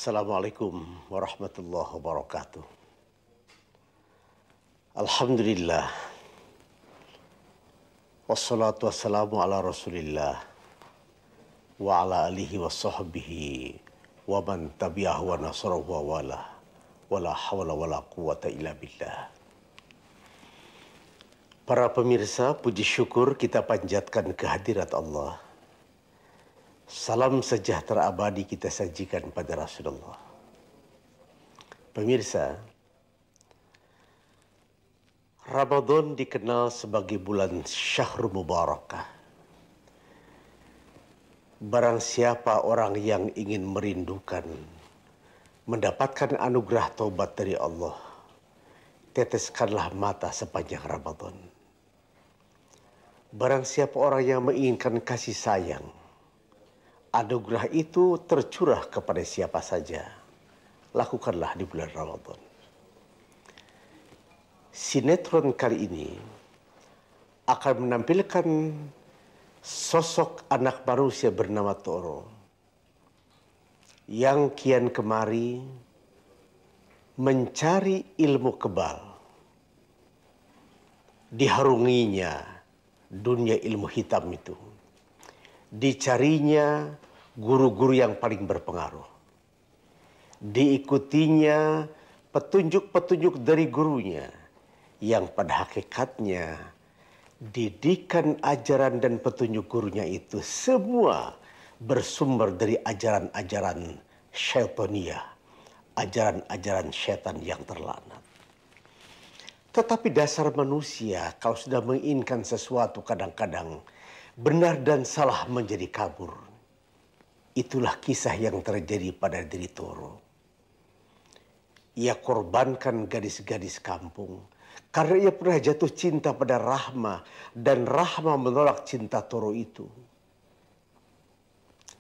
Assalamualaikum warahmatullahi wabarakatuh. Alhamdulillah. Wassalatu wassalamu ala rasulillah. Wa ala alihi wa sahbihi. Wa man tabi'ahu wa nasarahu wa wala. Wa la hawla wa la quwata illa billah. Para pemirsa, puji syukur kita panjatkan kehadirat Allah. Salam sejahtera abadi kita sajikan pada Rasulullah. Pemirsa, Ramadan dikenal sebagai bulan Syahrul Mubarakah. Barang siapa orang yang ingin merindukan, mendapatkan anugerah taubat dari Allah, teteskanlah mata sepanjang Ramadan. Barang siapa orang yang menginginkan kasih sayang, anugerah itu tercurah kepada siapa saja. Lakukanlah di bulan Ramadan. Sinetron kali ini akan menampilkan sosok anak manusia bernama Toro yang kian kemari mencari ilmu kebal. Diharunginya dunia ilmu hitam itu. Dicarinya guru-guru yang paling berpengaruh. Diikutinya petunjuk-petunjuk dari gurunya yang pada hakikatnya didikan ajaran dan petunjuk gurunya itu semua bersumber dari ajaran-ajaran syaitania, ajaran-ajaran syaitan yang terlanat. Tetapi dasar manusia kalau sudah menginginkan sesuatu kadang-kadang benar dan salah menjadi kabur. Itulah kisah yang terjadi pada diri Toro. Ia korbankan gadis-gadis kampung karena ia pernah jatuh cinta pada Rahma dan Rahma menolak cinta Toro itu.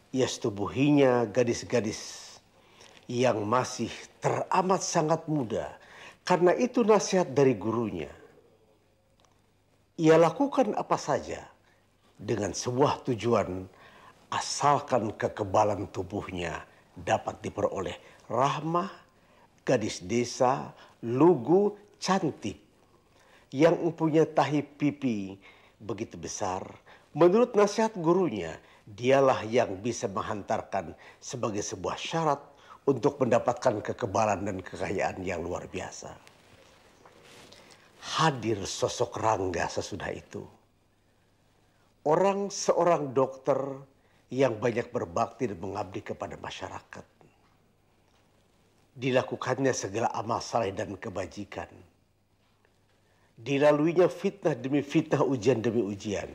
Ia setubuhinya gadis-gadis yang masih teramat sangat muda. Karena itu nasihat dari gurunya. Ia lakukan apa saja dengan sebuah tujuan asalkan kekebalan tubuhnya dapat diperoleh. Rahmah, gadis desa, lugu, cantik, yang mempunyai tahi pipi begitu besar. Menurut nasihat gurunya, dialah yang bisa menghantarkan sebagai sebuah syarat untuk mendapatkan kekebalan dan kekayaan yang luar biasa. Hadir sosok Rangga sesudah itu. Seorang dokter yang banyak berbakti dan mengabdi kepada masyarakat. Dilakukannya segala amal saleh dan kebajikan. Dilaluinya fitnah demi fitnah, ujian demi ujian.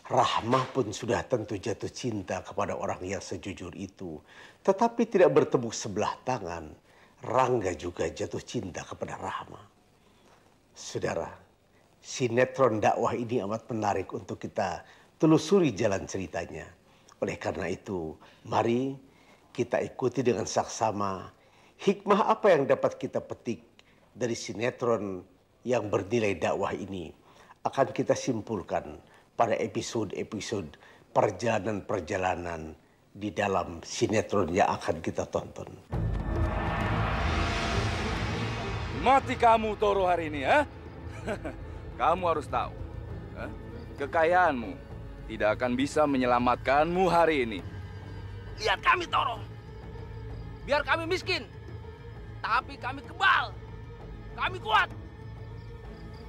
Rahmah pun sudah tentu jatuh cinta kepada orang yang sejujur itu. Tetapi tidak bertepuk sebelah tangan. Rangga juga jatuh cinta kepada Rahmah. Saudara, sinetron dakwah ini amat menarik untuk kita telusuri jalan ceritanya. Oleh karena itu, mari kita ikuti dengan saksama hikmah apa yang dapat kita petik dari sinetron yang bernilai dakwah ini. Akan kita simpulkan pada episode-episode perjalanan-perjalanan di dalam sinetron yang akan kita tonton. Mati kamu, Toro, hari ini, ya? Kamu harus tahu, kekayaanmu tidak akan bisa menyelamatkanmu hari ini. Lihat kami, Toro. Biar kami miskin, tapi kami kebal. Kami kuat.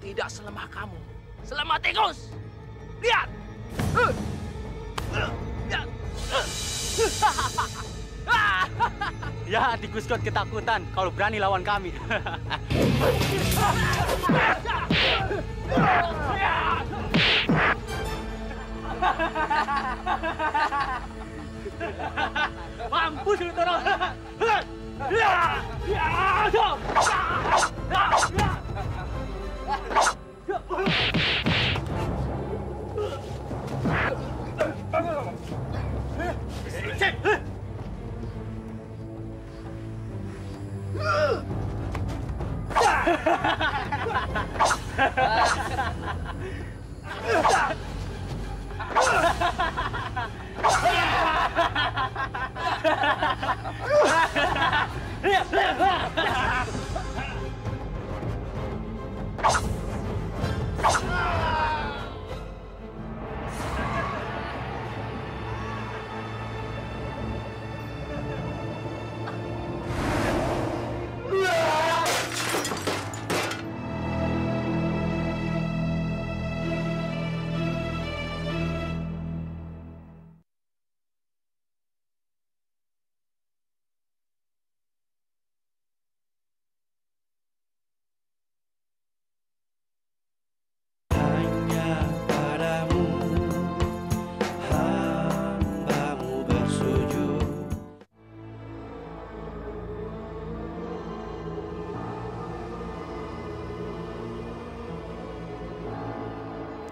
Tidak selemah kamu, selemah tikus. Lihat. Lihat. Ya, tikus kot ketakutan kalau berani lawan kami. Mampus lu, Toro.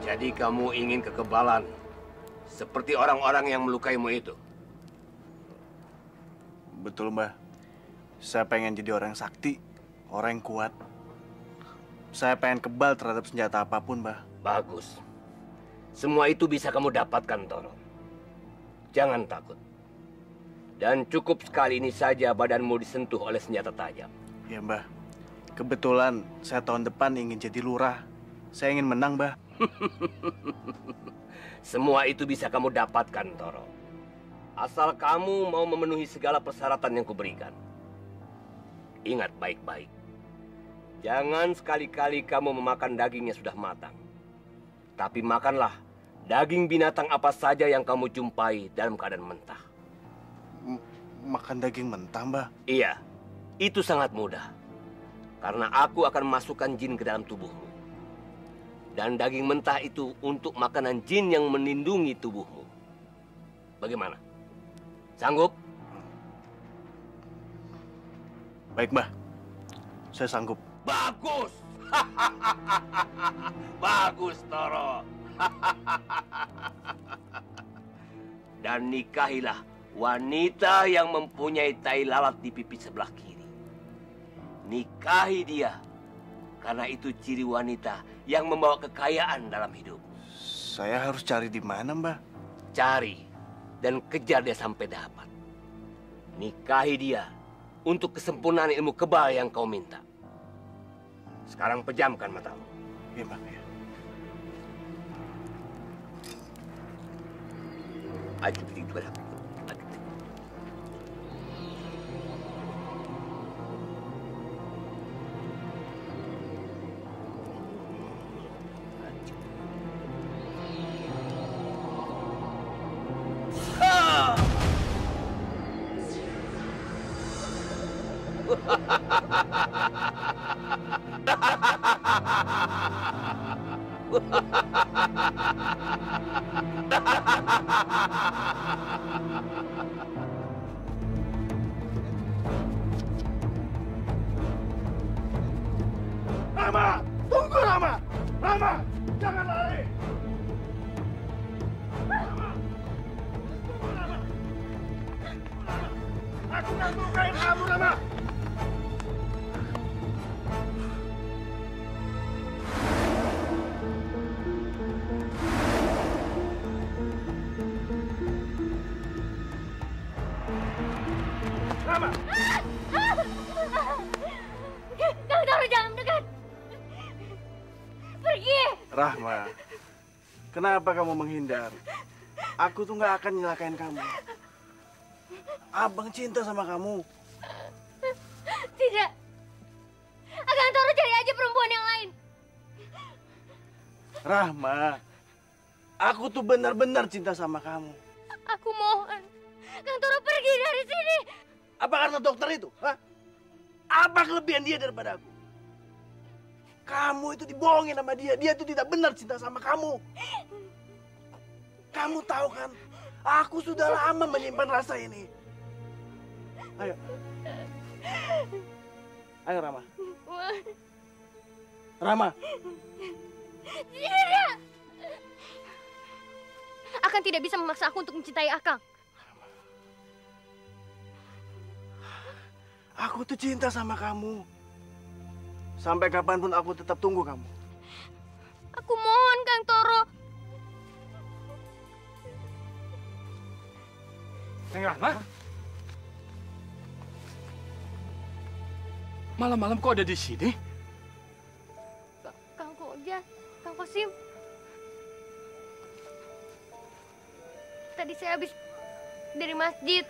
Jadi kamu ingin kekebalan seperti orang-orang yang melukaimu itu? Betul, Mbah. Saya pengen jadi orang yang sakti, orang yang kuat. Saya pengen kebal terhadap senjata apapun, Mbah. Bagus. Semua itu bisa kamu dapatkan, Toro. Jangan takut. Dan cukup sekali ini saja badanmu disentuh oleh senjata tajam. Ya, Mbah. Kebetulan saya tahun depan ingin jadi lurah. Saya ingin menang, Mbah. Semua itu bisa kamu dapatkan, Toro. Asal kamu mau memenuhi segala persyaratan yang kuberikan. Ingat baik-baik. Jangan sekali-kali kamu memakan daging yang sudah matang. Tapi makanlah daging binatang apa saja yang kamu jumpai dalam keadaan mentah. Makan daging mentah, Mbah? Iya, itu sangat mudah. Karena aku akan masukkan jin ke dalam tubuhmu. Dan daging mentah itu untuk makanan jin yang melindungi tubuhmu. Bagaimana? Sanggup? Baik, Mbah. Saya sanggup. Bagus! Bagus, Toro. Dan nikahilah wanita yang mempunyai tai lalat di pipi sebelah kiri. Nikahi dia. Karena itu ciri wanita yang membawa kekayaan dalam hidup. Saya harus cari di mana, Mbah? Cari dan kejar dia sampai dapat. Nikahi dia untuk kesempurnaan ilmu kebal yang kau minta. Sekarang pejamkan matamu. Iya, Mbah. Ya. Ayo, itu berapa? Rama! Tunggu, Rama! Rama! Jangan lari! Rama! Tunggu, Rama! Aku nggak sukain kamu, Rama! Rama! Kang Toro, jangan mendekat. Pergi. Rahma, kenapa kamu menghindar? Aku tuh nggak akan nyelakain kamu. Abang cinta sama kamu. Tidak. Kang Toro, cari aja perempuan yang lain. Rahma, aku tuh benar-benar cinta sama kamu. Aku mohon, Kang Toro pergi dari sini. Apa karena dokter itu? Hah? Apa kelebihan dia daripada aku? Kamu itu dibohongin sama dia. Dia itu tidak benar cinta sama kamu. Kamu tahu kan? Aku sudah lama menyimpan rasa ini. Ayo. Ayo, Rama. Rama. Tidak. Akang tidak bisa memaksa aku untuk mencintai Akang. Aku tuh cinta sama kamu. Sampai kapanpun aku tetap tunggu kamu. Aku mohon, Kang Toro. malam-malam kok ada di sini? Kang Koja, Kang Kosim. Tadi saya habis dari masjid.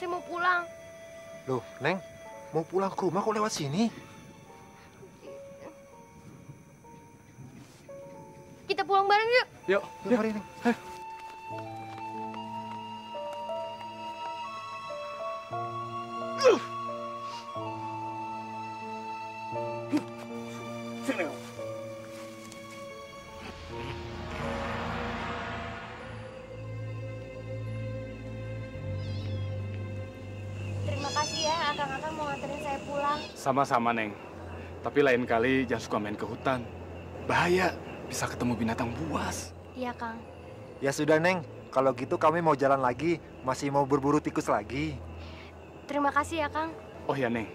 Saya mau pulang. Loh, Neng, mau pulang ke rumah kok lewat sini? Kita pulang bareng yuk. Yuk, Yuk, mari, Neng. Terima kasih ya, akang-akang mau nganterin saya pulang. sama-sama, Neng. Tapi lain kali jangan suka main ke hutan. Bahaya, bisa ketemu binatang buas. Iya, Kang. Ya sudah, Neng. Kalau gitu kami mau jalan lagi. Masih mau berburu tikus lagi. Terima kasih ya, Kang. Oh ya, Neng.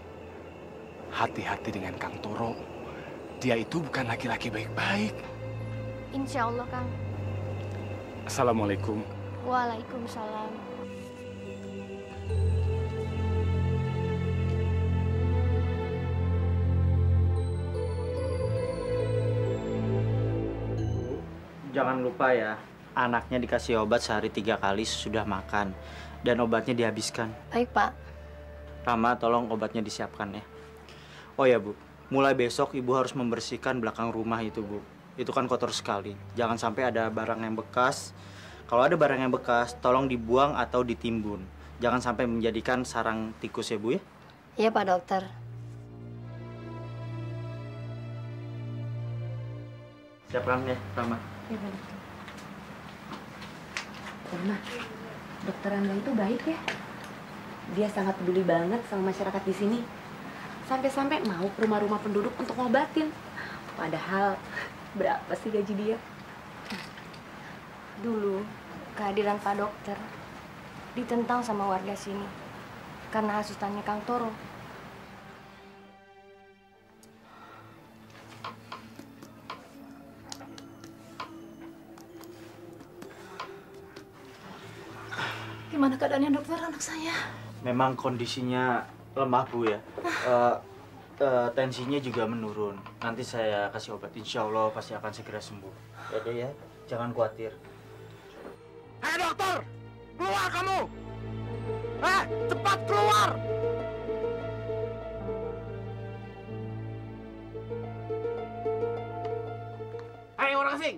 Hati-hati dengan Kang Toro. Dia itu bukan laki-laki baik-baik. Insya Allah, Kang. Assalamualaikum. Waalaikumsalam. Jangan lupa ya, anaknya dikasih obat sehari 3 kali sesudah makan. Dan obatnya dihabiskan. Baik, Pak. Rama, tolong obatnya disiapkan ya. Oh ya, Bu. Mulai besok Ibu harus membersihkan belakang rumah itu, Bu. Itu kan kotor sekali. Jangan sampai ada barang yang bekas. Kalau ada barang yang bekas, tolong dibuang atau ditimbun. Jangan sampai menjadikan sarang tikus ya, Bu ya. Iya, Pak Dokter. Siapkan ya, Rama. Ya, Pak Dokter. Rama, Dokter Angga itu baik ya. Dia sangat peduli banget sama masyarakat di sini. Sampai-sampai mau ke rumah-rumah penduduk untuk ngobatin. Padahal, berapa sih gaji dia? Dulu, kehadiran Pak Dokter ditentang sama warga sini karena hasutannya Kang Toro. Gimana keadaannya dokter anak saya? Memang kondisinya lemah, Bu ya. Tensinya juga menurun. Nanti saya kasih obat. Insya Allah pasti akan segera sembuh. Ya deh ya, jangan khawatir. Hei dokter, keluar kamu! Cepat keluar! Hei orang asing,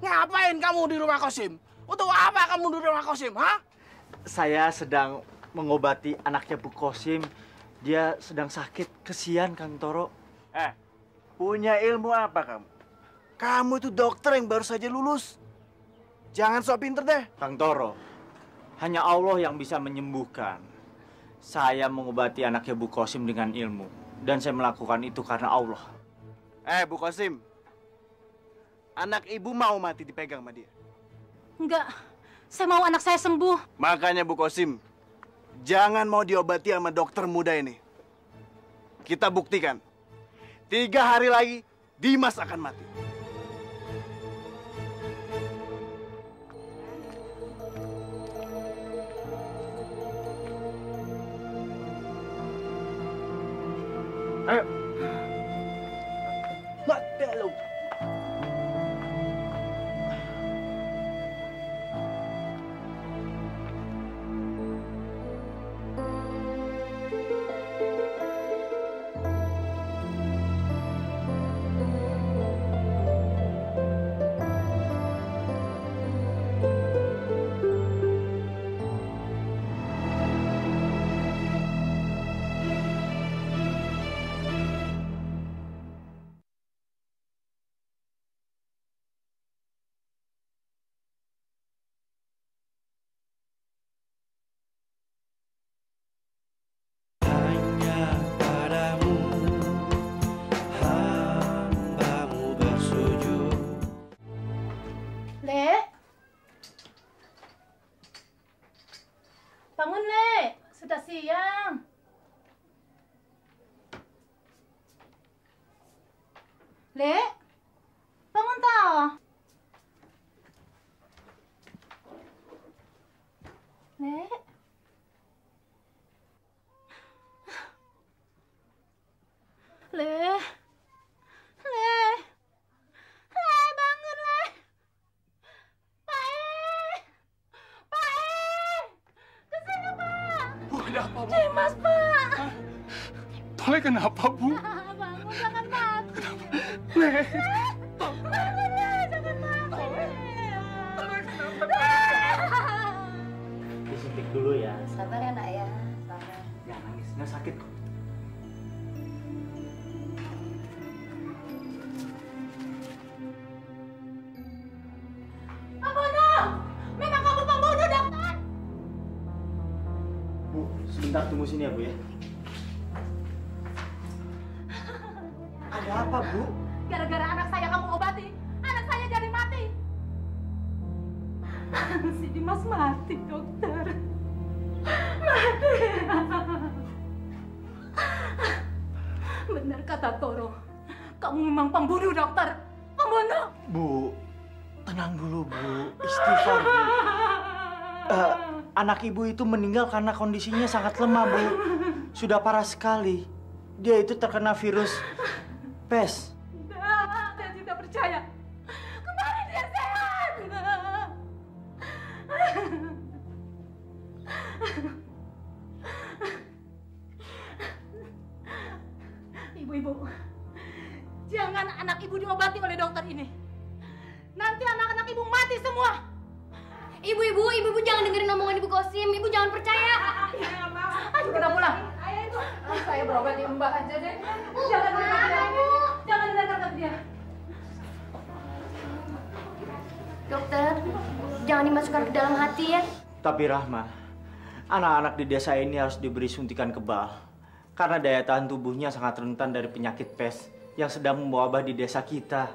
ngapain kamu di rumah Kosim? Untuk apa kamu di rumah Kosim, ha? Saya sedang mengobati anaknya Bu Kosim. Dia sedang sakit. Kesian Kang Toro. Punya ilmu apa kamu? Kamu itu dokter yang baru saja lulus. Jangan sok pinter deh. Kang Toro, hanya Allah yang bisa menyembuhkan. Saya mengobati anaknya Bu Kosim dengan ilmu. Dan saya melakukan itu karena Allah. Bu Kosim, anak ibu mau mati dipegang sama dia. Enggak, saya mau anak saya sembuh. Makanya Bu Kosim, jangan mau diobati sama dokter muda ini. Kita buktikan, 3 hari lagi Dimas akan mati. Ayo. Mati lu. Le? Bangun, Le. Sudah siang. Le? Bangun, toh. Le? Ada apa, Bu? Dimas, Pak. Tole kenapa, Bu? Bangun, jangan mati. Le. Jangan mati. Disuntik dulu ya. Sabar ya, Nak ya. Sabar. Jangan nangis, nggak sakit kok. Pembunuh! Memang kamu pembunuh, dokter! Bu, sebentar tunggu sini ya, Bu ya. Ada apa, Bu? Gara-gara anak saya kamu obati, anak saya jadi mati. Si Dimas mati, dokter. Mati. Benar kata Toro. Kamu memang pembunuh, dokter. Pembunuh. Bu, tenang dulu, Bu. Istighfar, Bu. Anak ibu itu meninggal karena kondisinya sangat lemah, Bu. Sudah parah sekali. Dia itu terkena virus PES. Nah, saya tidak percaya. Kemarin dia sehat. Ibu-ibu, jangan anak ibu diobati oleh dokter ini. Nanti anak-anak ibu mati semua. Ibu jangan dengerin omongan Ibu Kosim. Ibu jangan percaya. Ayo kita pulang. Saya berobat di Mbak aja deh. Jangan dengarkan dia. Jangan dengarkan dia. Dokter, jangan dimasukkan ke dalam hati ya. Tapi Rahma, anak-anak di desa ini harus diberi suntikan kebal. Karena daya tahan tubuhnya sangat rentan dari penyakit PES yang sedang mewabah di desa kita.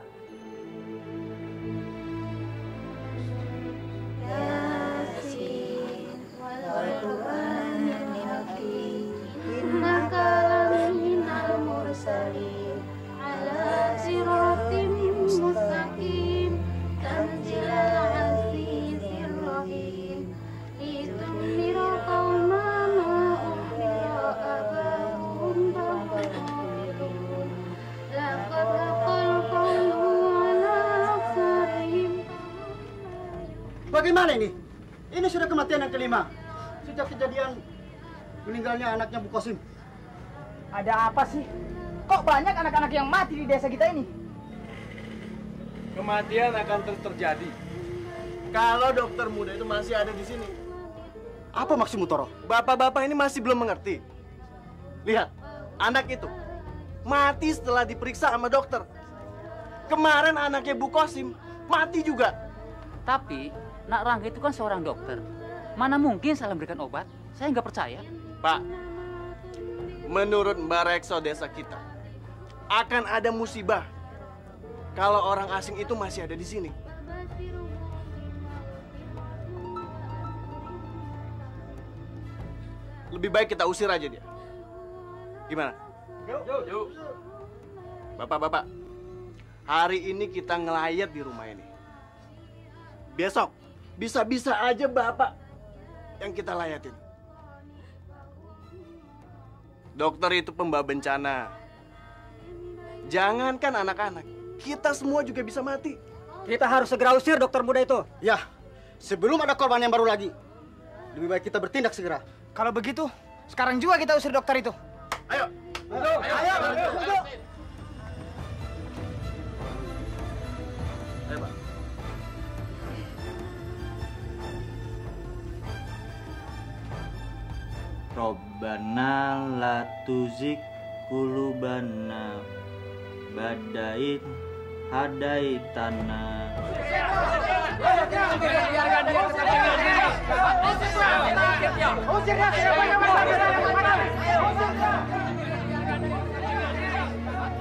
Bagaimana ini? Ini sudah kematian yang kelima. Sejak kejadian meninggalnya anaknya Bu Kosim. Ada apa sih? Kok banyak anak-anak yang mati di desa kita ini? Kematian akan terus terjadi kalau dokter muda itu masih ada di sini. Apa maksudmu, Toro? Bapak-bapak ini masih belum mengerti. Lihat, anak itu mati setelah diperiksa sama dokter. Kemarin anaknya Bu Kosim mati juga. Tapi Nak Rangga itu kan seorang dokter. Mana mungkin salah memberikan obat? Saya nggak percaya. Pak, menurut Mbak Rekso desa kita, akan ada musibah kalau orang asing itu masih ada di sini. Lebih baik kita usir aja dia. Gimana? Yuk. Bapak-bapak, hari ini kita ngelayat di rumah ini. Besok, bisa-bisa aja Bapak yang kita layatin. Dokter itu pembawa bencana. Jangankan anak-anak, kita semua juga bisa mati. Kita harus segera usir dokter muda itu. Ya, sebelum ada korban yang baru lagi. Lebih baik kita bertindak segera. Kalau begitu, sekarang juga kita usir dokter itu. Ayo. Ayo. Pak. Robbana la tuzigh qulubana ba'da idh hadaitana.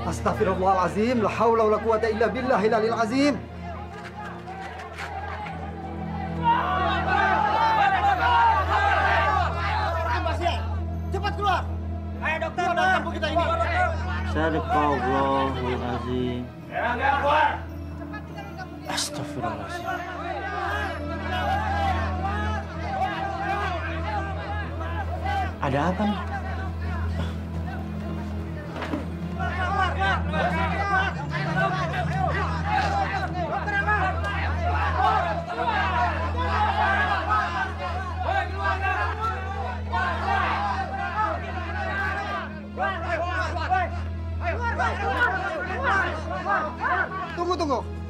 Astagfirullahalazim, la haula wala quwata illa billahil aliyil azim. Cepat keluar. Ayo dokter, bantu kita ini. Sadaqallahul azim. Astagfirullahaladzim. Ada apa nih?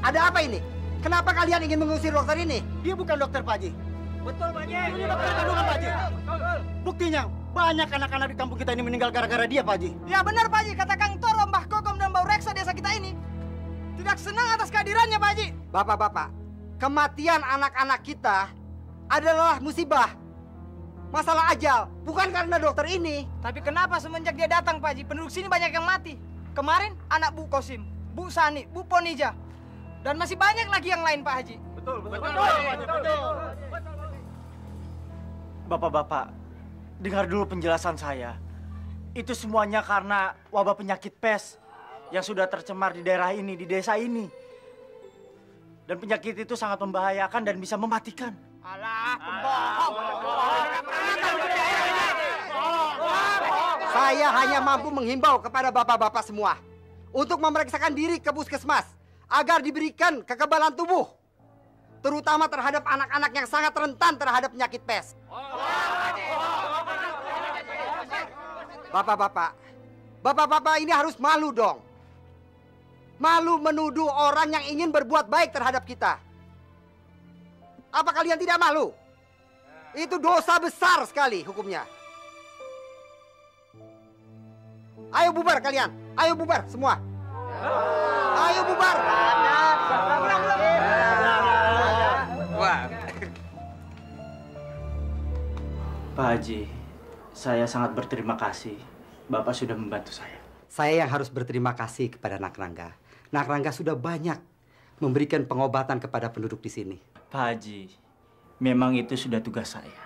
Ada apa ini? Kenapa kalian ingin mengusir dokter ini? Dia bukan dokter, Pak Haji. Betul, Pak Haji. Ini dokter kandungan, Pak Haji. Buktinya, banyak anak-anak di kampung kita ini meninggal gara-gara dia, Pak Haji. Ya benar, Pak Haji. Kata Kang Toro, Mbah Kokom, dan Mbak Reksa desa kita ini tidak senang atas kehadirannya, Pak Haji. Bapak-bapak, kematian anak-anak kita adalah musibah. Masalah ajal, bukan karena dokter ini. Tapi kenapa semenjak dia datang, Pak Haji, penduduk sini banyak yang mati? Kemarin anak Bu Kosim, Bu Sani, Bu Ponija, dan masih banyak lagi yang lain, Pak Haji. Betul. Bapak-bapak, dengar dulu penjelasan saya. Itu semuanya karena wabah penyakit pes yang sudah tercemar di daerah ini, di desa ini. Dan penyakit itu sangat membahayakan dan bisa mematikan. Alah, pembohong. Saya hanya mampu menghimbau kepada bapak-bapak semua untuk memeriksakan diri ke puskesmas agar diberikan kekebalan tubuh, terutama terhadap anak-anak yang sangat rentan terhadap penyakit pes. Bapak-bapak ini harus malu dong. Malu menuduh orang yang ingin berbuat baik terhadap kita. Apa kalian tidak malu? Itu dosa besar sekali hukumnya. Ayo bubar kalian. Ayo bubar semua. Ayo bubar. Pak Haji, saya sangat berterima kasih. Bapak sudah membantu saya. Saya yang harus berterima kasih kepada Nak Rangga. Nak Rangga sudah banyak memberikan pengobatan kepada penduduk di sini. Pak Haji, memang itu sudah tugas saya.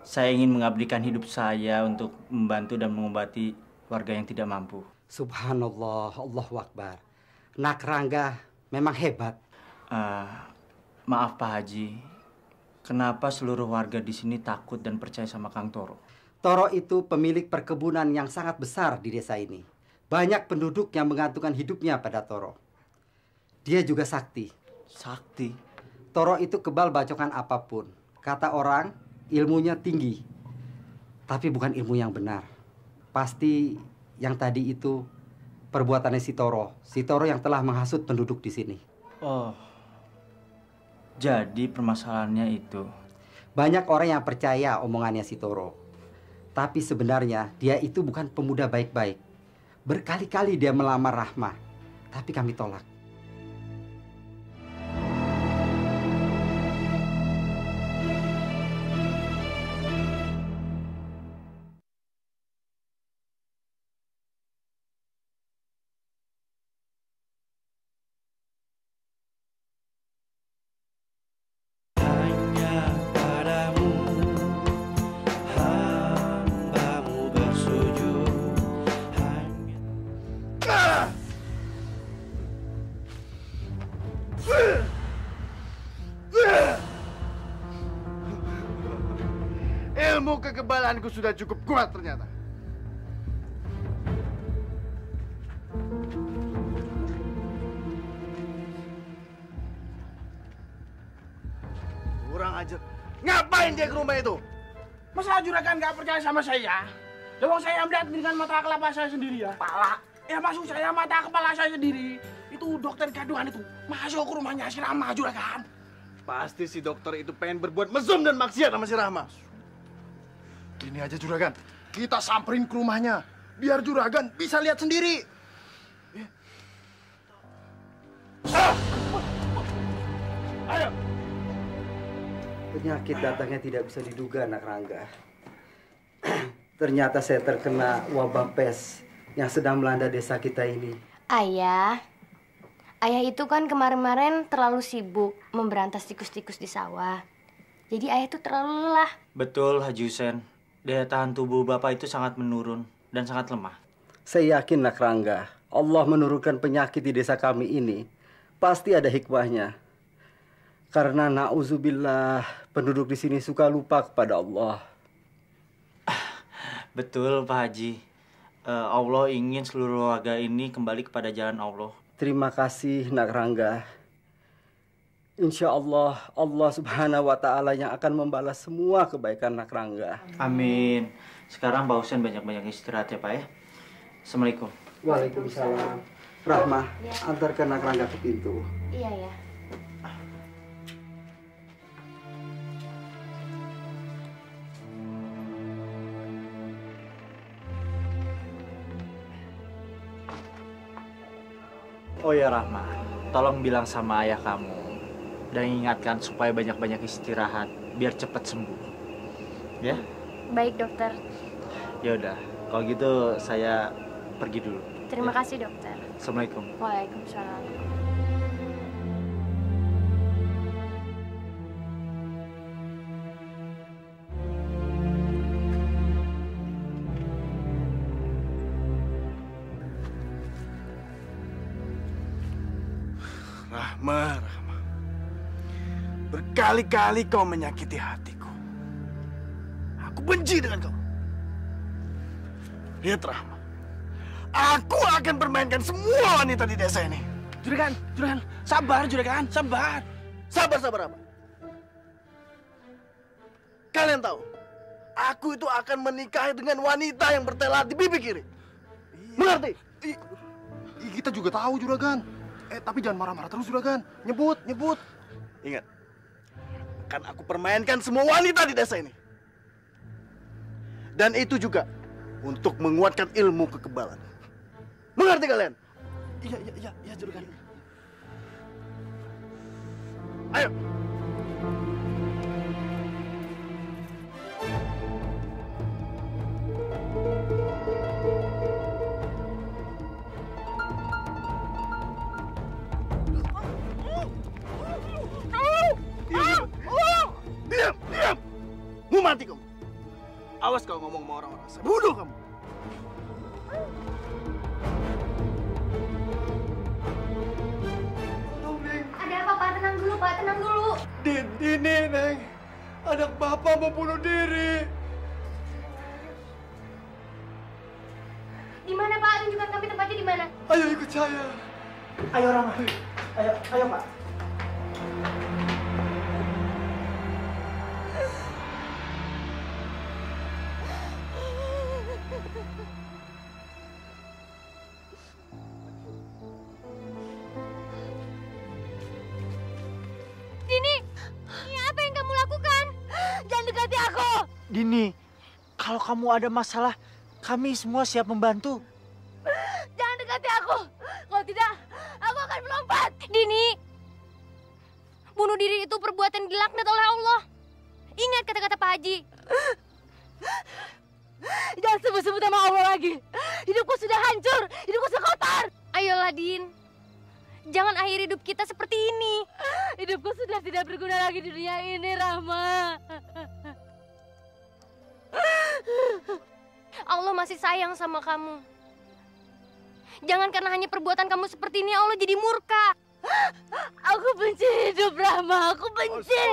Saya ingin mengabdikan hidup saya untuk membantu dan mengobati warga yang tidak mampu. Subhanallah, Allahu Akbar. Nak Rangga memang hebat. Maaf Pak Haji, kenapa seluruh warga di sini takut dan percaya sama Kang Toro? Toro itu pemilik perkebunan yang sangat besar di desa ini. Banyak penduduk yang menggantungkan hidupnya pada Toro. Dia juga sakti. Sakti? Toro itu kebal bacokan apapun. Kata orang, ilmunya tinggi. Tapi bukan ilmu yang benar. Pasti yang tadi itu perbuatannya si Toro. Si Toro yang telah menghasut penduduk di sini. Oh, jadi permasalahannya itu. Banyak orang yang percaya omongannya si Toro. Tapi sebenarnya dia itu bukan pemuda baik-baik. Berkali-kali dia melamar Rahma, tapi kami tolak. Ilmu kekebalanku sudah cukup kuat ternyata. Kurang ajar. Ngapain dia ke rumah itu? Masa juragan nggak percaya sama saya? Lewat saya melihat dengan mata kepala saya sendiri ya. Kepala? Ya maksud saya mata kepala saya sendiri. Itu dokter kandungan itu masuk ke rumahnya si Rahma, juragan. Pasti si dokter itu pengen berbuat mesum dan maksiat sama si Rahma. Gini aja juragan, kita samperin ke rumahnya. Biar juragan bisa lihat sendiri. Ayo. Penyakit datangnya tidak bisa diduga, Nak Rangga. Ternyata saya terkena wabah pes yang sedang melanda desa kita ini. Ayah itu kan kemarin-kemarin terlalu sibuk memberantas tikus-tikus di sawah. Jadi ayah itu terlalu lelah. Betul, Haji Husen. Daya tahan tubuh Bapak itu sangat menurun dan sangat lemah. Saya yakin, Nak Rangga, Allah menurunkan penyakit di desa kami ini pasti ada hikmahnya. Karena na'udzubillah, penduduk di sini suka lupa kepada Allah. Betul, Pak Haji. Allah ingin seluruh warga ini kembali kepada jalan Allah. Terima kasih, Nak Rangga. Insya Allah, Allah Subhanahu wa Ta'ala yang akan membalas semua kebaikan Nak Rangga. Amin. Sekarang Pak Husen banyak-banyak istirahat ya, Pak ya. Assalamualaikum. Waalaikumsalam. Rahma, Ya. antarkan Nak Rangga ke pintu. Iya ya. Oh ya Rahma, tolong bilang sama ayah kamu dan ingatkan supaya banyak-banyak istirahat biar cepat sembuh. Ya? Baik dokter. Ya udah, kalau gitu saya pergi dulu. Terima kasih dokter. Assalamualaikum. Waalaikumsalam. Rahma. Berkali-kali kau menyakiti hatiku. Aku benci dengan kau. Lihat Rahma. Aku akan permainkan semua wanita di desa ini. Juragan, sabar Juragan, sabar. Sabar apa? Kalian tahu, aku itu akan menikahi dengan wanita yang bertelat di pipi kiri. Mengerti? Kita juga tahu Juragan. Tapi jangan marah-marah terus Juragan. Nyebut. Ingat, akan aku permainkan semua wanita di desa ini. Dan itu juga untuk menguatkan ilmu kekebalan. Mengerti kalian? Iya, Juragan. Ayo. Diam! Mau mati kamu. Awas kau ngomong sama orang-orang. Saya bunuh kamu. Ada apa Pak? Tenang dulu Pak, tenang dulu. Ini Neng, anak Bapak mau bunuh diri. Di mana Pak? Tunjukkan kami tempatnya di mana. Ayo ikut saya. Ayo Rama. Ayo Pak. Dini, ini apa yang kamu lakukan? Jangan dekati aku. Dini, kalau kamu ada masalah, kami semua siap membantu. Jangan dekati aku. Kalau tidak, aku akan melompat. Dini, bunuh diri itu perbuatan dilaknat oleh Allah. Ingat kata-kata Pak Haji. Jangan sebut-sebut nama Allah lagi. Hidupku sudah hancur, hidupku sudah kotor. Ayolah, Din. Jangan akhiri hidup kita seperti ini. Hidupku sudah tidak berguna lagi di dunia ini, Rahma. Allah masih sayang sama kamu. Jangan karena hanya perbuatan kamu seperti ini, Allah jadi murka. Aku benci hidup, Rahma. Aku benci.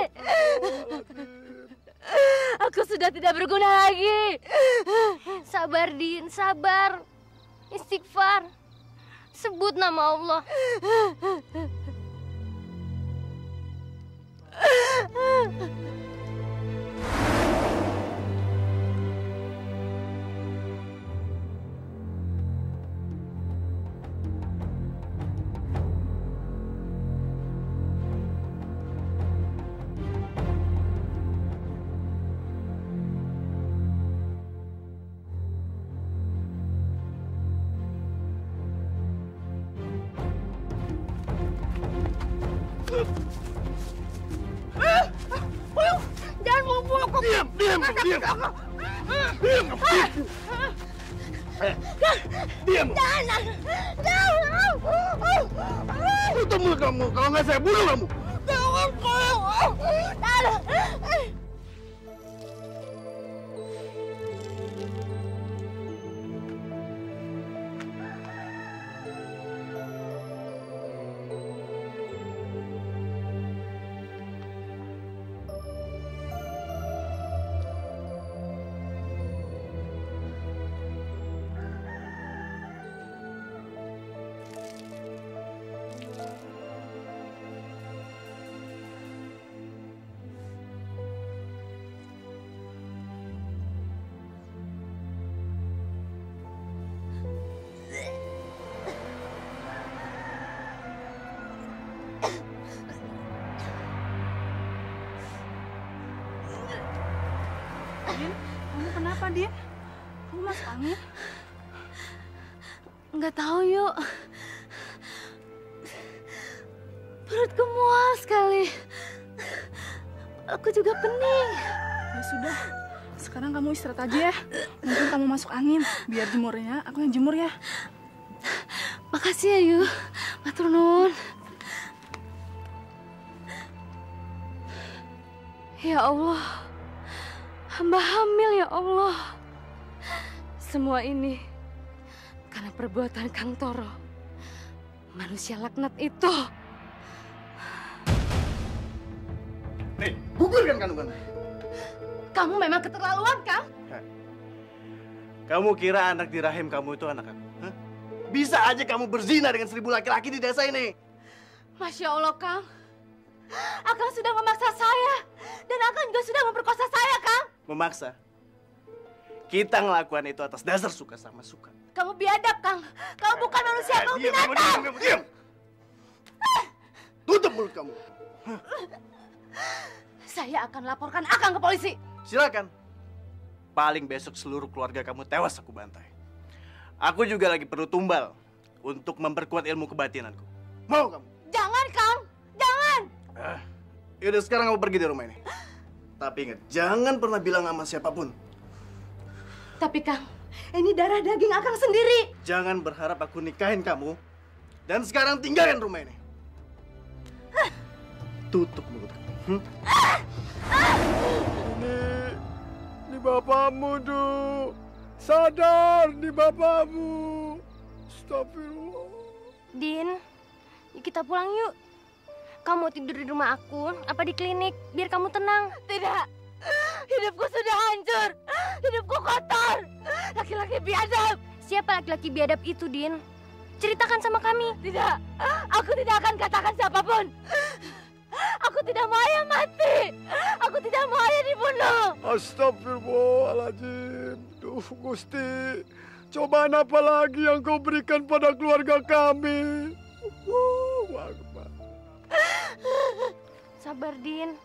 Aku sudah tidak berguna lagi. Sabar, Din. Sabar. Istighfar. Sebut nama Allah. Jangan membunuh aku. Diam. Diam. Jangan. Tutup mulut kamu. Kalau nggak saya bunuh kamu. Jangan. Din, kamu kenapa, Din? Kamu masuk angin? Nggak tahu, yuk. Perutku mual sekali. Aku juga pening. Ya sudah, sekarang kamu istirahat aja ya. Mungkin kamu masuk angin. Biar jemurnya, aku yang jemur ya. Makasih ya, Yu. Matur nuwun. Ya Allah, hamba hamil ya Allah. Semua ini karena perbuatan Kang Toro. Manusia laknat itu. Nih, gugurkan kandungan. Kamu memang keterlaluan, Kang. Kamu kira anak di rahim kamu itu anak aku? Hah? Bisa aja kamu berzina dengan 1000 laki-laki di desa ini. Masya Allah, Kang. Akang sudah memaksa saya. Dan Akang juga sudah memperkosa saya, Kang. Memaksa? Kita ngelakukan itu atas dasar suka sama suka. Kamu biadab, Kang. Kamu bukan manusia, kamu binatang. Diam. Tutup mulut kamu. Saya akan laporkan Akang ke polisi. Silakan. Paling besok seluruh keluarga kamu tewas aku bantai. Aku juga lagi perlu tumbal untuk memperkuat ilmu kebatinanku. Mau kamu? Jangan, Kang. Jangan. Yaudah sekarang kamu pergi dari rumah ini. Tapi ingat, jangan pernah bilang sama siapapun. Tapi Kang, ini darah daging Akang sendiri. Jangan berharap aku nikahin kamu. Dan sekarang tinggalkan rumah ini. Tutup mulut kamu. Ini bapakmu, Du. Sadar, ini bapakmu. Astagfirullah. Din, yuk kita pulang yuk. Kamu mau tidur di rumah aku, apa di klinik, biar kamu tenang. Tidak, hidupku sudah hancur. Hidupku kotor. Laki-laki biadab. Siapa laki-laki biadab itu, Din? Ceritakan sama kami. Tidak, aku tidak akan katakan siapapun. Aku tidak mau Ayah mati. Aku tidak mau Ayah dibunuh. Astagfirullahaladzim. Duh, Gusti. Cobaan apa lagi yang kau berikan pada keluarga kami? Akbar. Sabar, Din.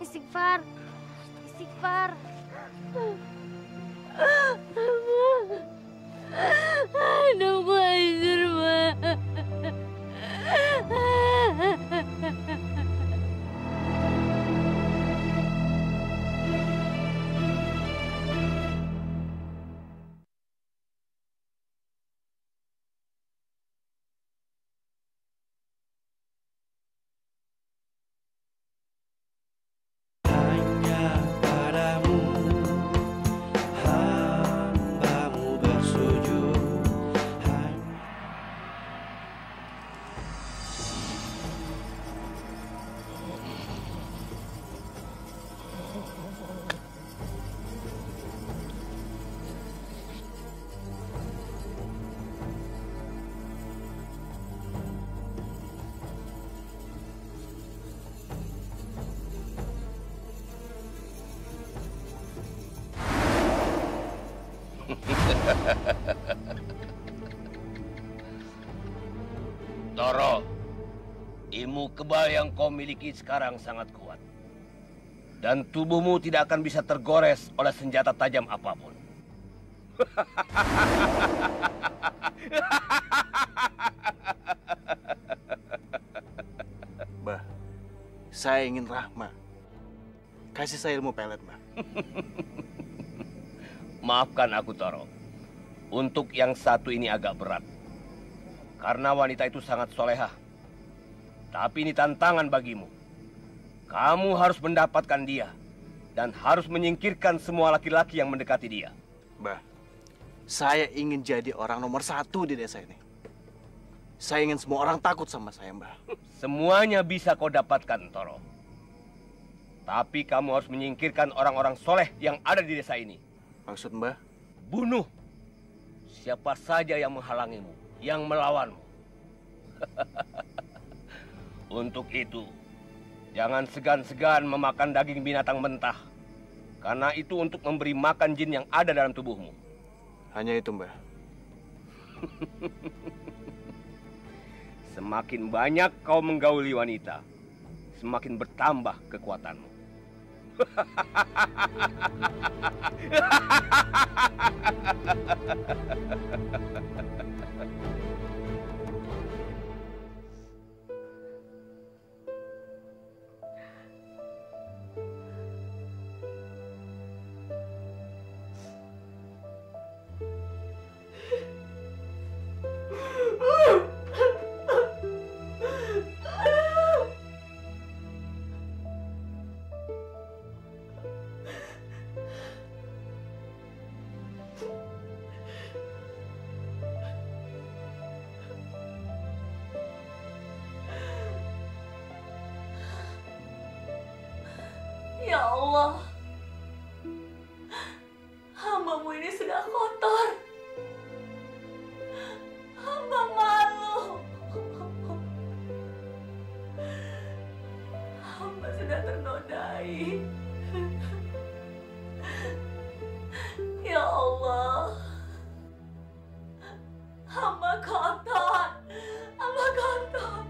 Istighfar. Istighfar. Hidupku hancur, Ma. Toro, ilmu kebal yang kau miliki sekarang sangat kuat. Dan tubuhmu tidak akan bisa tergores oleh senjata tajam apapun. Mbah, saya ingin Rahma. Kasih saya ilmu pelet, Mbah. Maafkan aku, Toro. Untuk yang satu ini agak berat. Karena wanita itu sangat solehah. Tapi ini tantangan bagimu. Kamu harus mendapatkan dia. Dan harus menyingkirkan semua laki-laki yang mendekati dia. Mbah, saya ingin jadi orang nomor 1 di desa ini. Saya ingin semua orang takut sama saya, Mbah. Semuanya bisa kau dapatkan, Toro. Tapi kamu harus menyingkirkan orang-orang soleh yang ada di desa ini. Maksud Mbah? Bunuh siapa saja yang menghalangimu, yang melawanmu. Untuk itu, jangan segan-segan memakan daging binatang mentah. Karena itu untuk memberi makan jin yang ada dalam tubuhmu. Hanya itu, Mbah. Semakin banyak kau menggauli wanita, semakin bertambah kekuatanmu. Ya Allah, hamba-Mu ini sudah kotor. Hamba malu. Hamba sudah ternodai. Ya Allah, hamba kotor. Hamba kotor.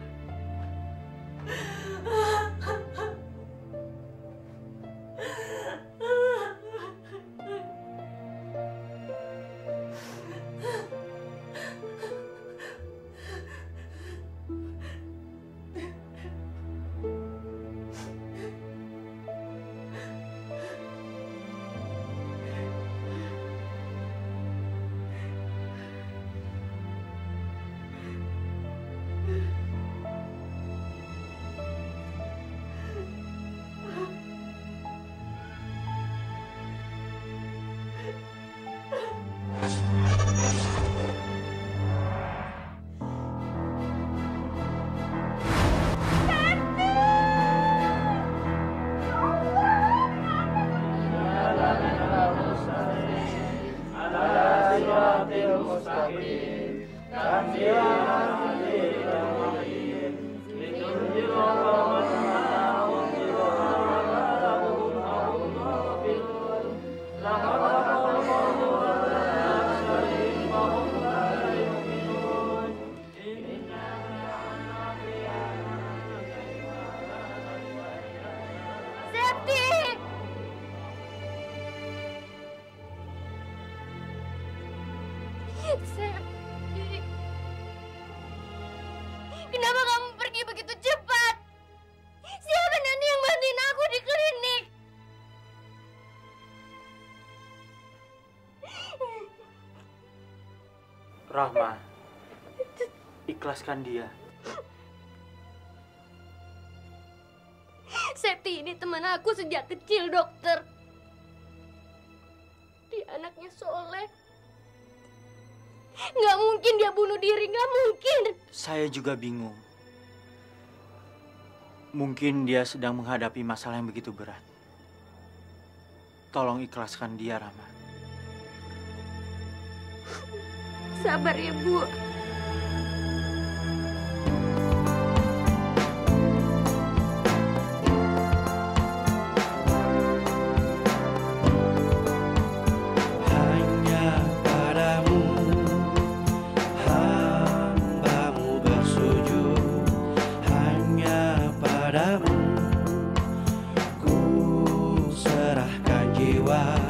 Septi, kenapa kamu pergi begitu cepat? Siapa nanti yang bantuin aku di klinik? Rahma, ikhlaskan dia. Septi ini teman aku sejak kecil, dokter. Dia anaknya soleh. Nggak mungkin dia bunuh diri, nggak mungkin. Saya juga bingung. Mungkin dia sedang menghadapi masalah yang begitu berat. Tolong ikhlaskan dia, Rahma. Sabar ya, Bu. Ku serahkan jiwa.